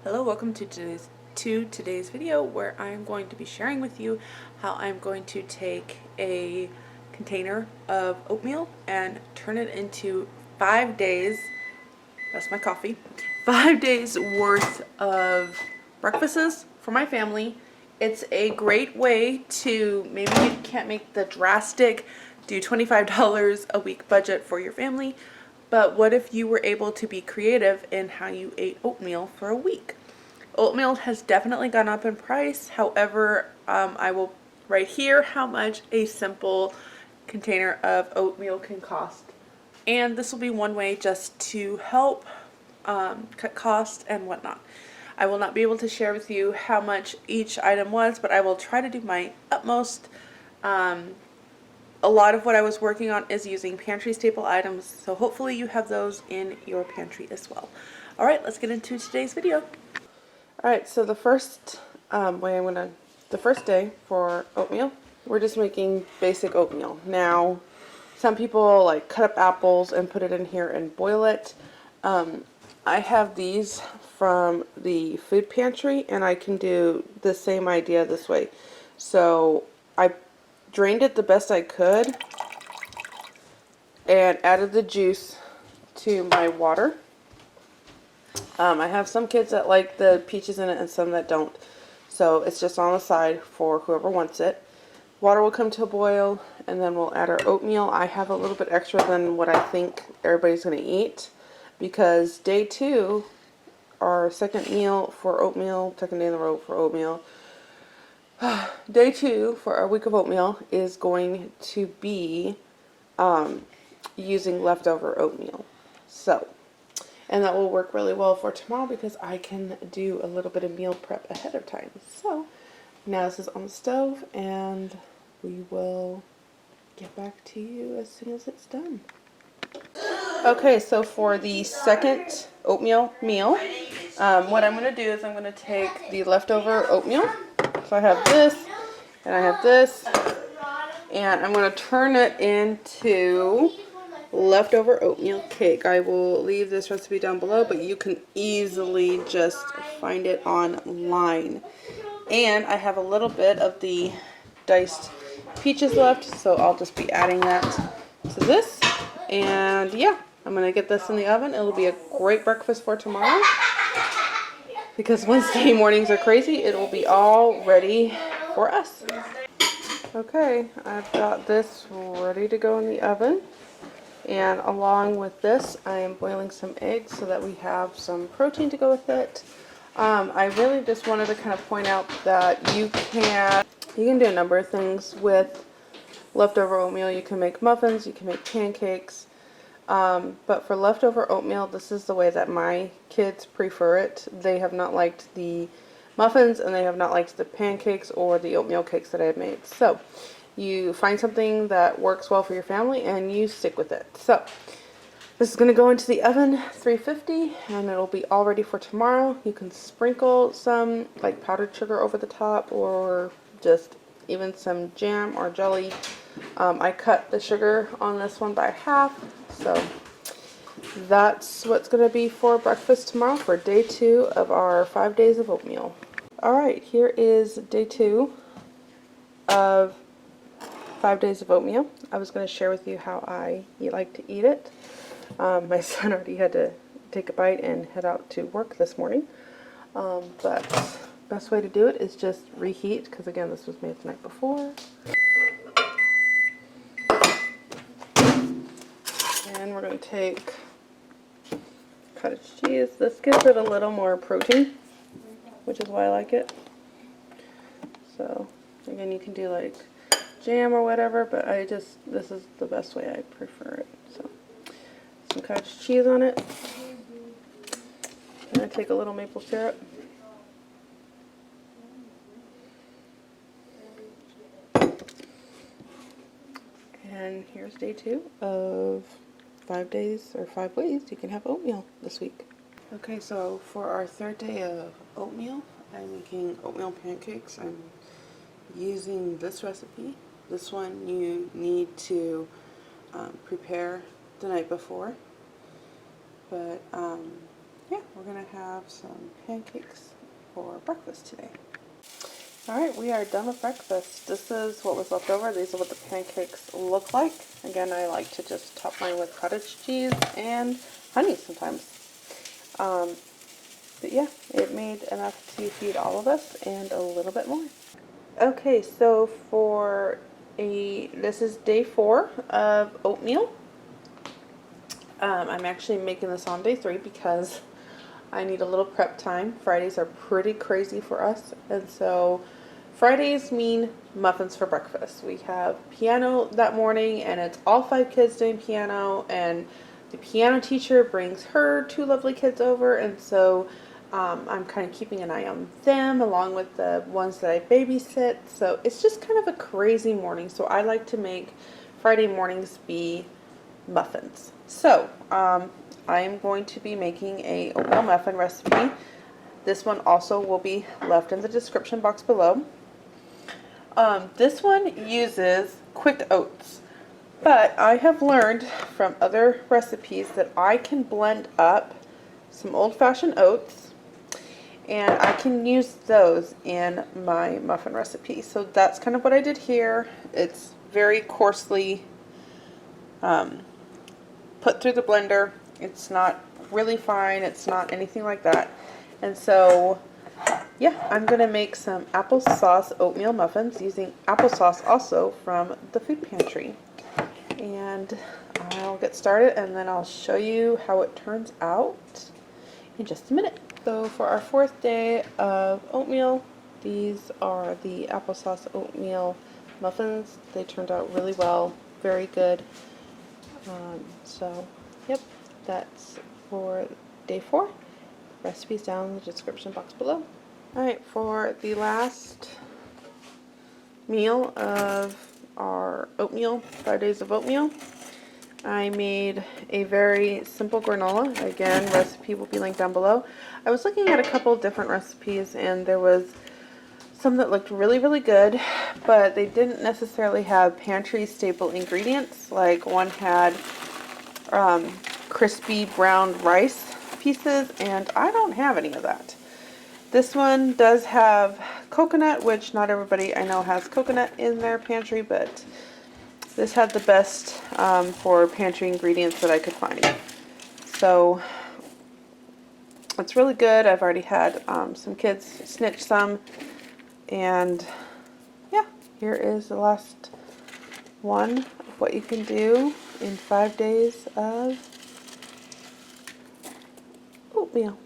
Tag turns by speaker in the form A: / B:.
A: Hello, welcome to today's video where I'm going to be sharing with you how I'm going to take a container of oatmeal and turn it into 5 days, that's my coffee, 5 days worth of breakfasts for my family. It's a great way to, maybe you can't make the drastic do $25 a week budget for your family, but what if you were able to be creative in how you ate oatmeal for a week? Oatmeal has definitely gone up in price. However, I will write here how much a simple container of oatmeal can cost. And this will be one way just to help cut costs and whatnot. I will not be able to share with you how much each item was, but I will try to do my utmost. A lot of what I was working on is using pantry staple items, so hopefully you have those in your pantry as well. Alright, let's get into today's video. Alright, so the first the first day for oatmeal, we're just making basic oatmeal. Now, some people like cut up apples and put it in here and boil it. I have these from the food pantry, and I can do the same idea this way. So I drained it the best I could and added the juice to my water. I have some kids that like the peaches in it and some that don't, so it's just on the side for whoever wants it. Water will come to a boil, and then we'll add our oatmeal. I have a little bit extra than what I think everybody's going to eat, because day 2, our second meal for oatmeal, second day in a row for oatmeal, day 2 for our week of oatmeal is going to be using leftover oatmeal. And that will work really well for tomorrow because I can do a little bit of meal prep ahead of time. So now this is on the stove, and we will get back to you as soon as it's done. Okay, so for the second oatmeal meal, what I'm going to do is I'm going to take the leftover oatmeal. So I have this, and I have this, and I'm going to turn it into leftover oatmeal cake. I will leave this recipe down below, but you can easily just find it online. And I have a little bit of the diced peaches left, so I'll just be adding that to this. And yeah, I'm going to get this in the oven. It'll be a great breakfast for tomorrow, because Wednesday mornings are crazy. It will be all ready for us. Okay, I've got this ready to go in the oven. And along with this, I am boiling some eggs so that we have some protein to go with it. I really just wanted to kind of point out that you can do a number of things with leftover oatmeal. You can make muffins, you can make pancakes, but for leftover oatmeal, this is the way that my kids prefer it. They have not liked the muffins, and they have not liked the pancakes or the oatmeal cakes that I have made. So you find something that works well for your family and you stick with it. So this is going to go into the oven, 350, and it'll be all ready for tomorrow. You can sprinkle some like powdered sugar over the top, or just even some jam or jelly. I cut the sugar on this one by half, so that's what's going to be for breakfast tomorrow for day 2 of our 5 days of oatmeal. Alright, here is day 2 of 5 days of oatmeal. I was going to share with you how I like to eat it. My son already had to take a bite and head out to work this morning. But best way to do it is just reheat, because again, this was made the night before. And we're going to take cottage cheese. This gives it a little more protein, which is why I like it. So again, you can do like jam or whatever, but this is the best way I prefer it. So some cottage cheese on it. And I take a little maple syrup. And here's day 2 of 5 days, or 5 ways you can have oatmeal this week. Okay, so for our third day of oatmeal, I'm making oatmeal pancakes. I'm using this recipe. This one you need to prepare the night before, but yeah, we're going to have some pancakes for breakfast today. Alright, we are done with breakfast. This is what was left over. These are what the pancakes look like. Again, I like to just top mine with cottage cheese and honey sometimes. But yeah, it made enough to feed all of us and a little bit more. Okay, so this is day 4 of oatmeal. I'm actually making this on day 3 because I need a little prep time. Fridays are pretty crazy for us, and so Fridays mean muffins for breakfast. We have piano that morning, and it's all 5 kids doing piano, and the piano teacher brings her 2 lovely kids over, and so I'm kind of keeping an eye on them along with the ones that I babysit. So it's just kind of a crazy morning. So I like to make Friday mornings be muffins. So I am going to be making a oatmeal muffin recipe. This one also will be left in the description box below. This one uses quick oats, but I have learned from other recipes that I can blend up some old-fashioned oats, and I can use those in my muffin recipe. So that's kind of what I did here. It's very coarsely put through the blender. It's not really fine. It's not anything like that. And so, yeah, I'm going to make some applesauce oatmeal muffins using applesauce also from the food pantry. And I'll get started and then I'll show you how it turns out in just a minute. So for our 4th day of oatmeal, these are the applesauce oatmeal muffins. They turned out really well, very good. So, yep, that's for day 4. Recipes down in the description box below. Alright, for the last meal of our oatmeal, 5 days of oatmeal, I made a very simple granola. Again, recipe will be linked down below. I was looking at a couple different recipes and there was some that looked really, really good, but they didn't necessarily have pantry staple ingredients. Like one had crispy brown rice pieces, and I don't have any of that. This one does have coconut, which not everybody I know has coconut in their pantry, but this had the best for pantry ingredients that I could find. So it's really good. I've already had some kids snitch some, and yeah, here is the last one of what you can do in 5 days of oatmeal.